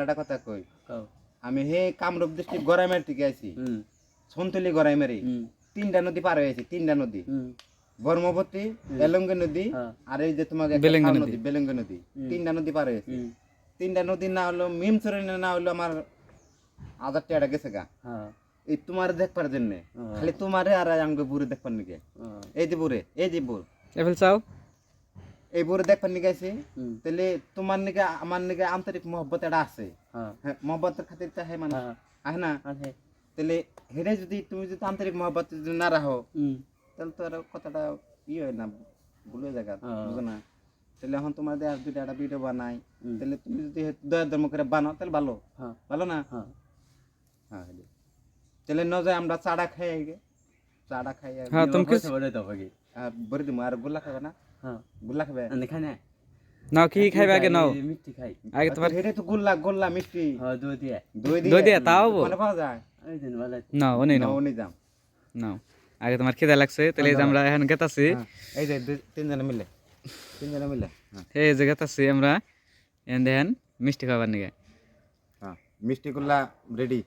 একটা কথা কই আমি হে কামরূপ ডিস্ট্রিক্ট গড়াইমারি থেকে আইছি সন্তলি গড়াইমারি 3টা নদী পার হয়েছি 3টা নদী ব্রহ্মপুত্রী বেলঙ্গি নদী আর এই যে তোমাকে নদী বেলঙ্গি নদী 3টা নদী পার হয়েছি 3টা নদী না হলো মিমচরে না হলো আমার 1000 টাকা গেছে গা এই তোমার দেখবার জন্য খালি তোমারে আর আমাকে বুড়ে দেখবার নাকি এই যে বুড়ে এই যে বুড় এফেল চাও এই বুড়ে দেখবার নাকি আছে তাহলে তোমার নাকি আমার নাকি আন্তরিক মহব্বত এটা আছে হ্যাঁ মহব্বতের খাতির চাহে মানে আহে না তাহলে হেরে যদি তুমি যদি আন্তরিক মহব্বত যদি না রাখো তাহলে তো আর কথাটা হয় না ভুলে জায়গা বুঝো না তাহলে এখন তোমার আর দুইটা একটা ভিডিও বানাই তাহলে তুমি যদি দয়া ধর্ম করে বানাও তাহলে ভালো ভালো না হ্যাঁ তাহলে ন যায় আমরা চাড়া খাই আগে চাড়া খাই হ্যাঁ তুমি কিছু বলে দিমু আর গোল্লা খাবে না গোল্লা খাবে খাই না নাও কি খাইবে আগে নাও মিষ্টি খাই আগে তোমার হেরে তো গোল্লা মিষ্টি দই দিয়ে তাও মানে পাওয়া যায় নাও ওনি নাও ওনি যাম নাও আগে তোমার খিদা লাগছে তাহলে এই যে আমরা এখন গেতাছি এই যে তিনজনে মিলে এই যে গেতাছি আমরা এন দেন মিষ্টি খাবার নিগে হ্যাঁ মিষ্টি গোল্লা রেডি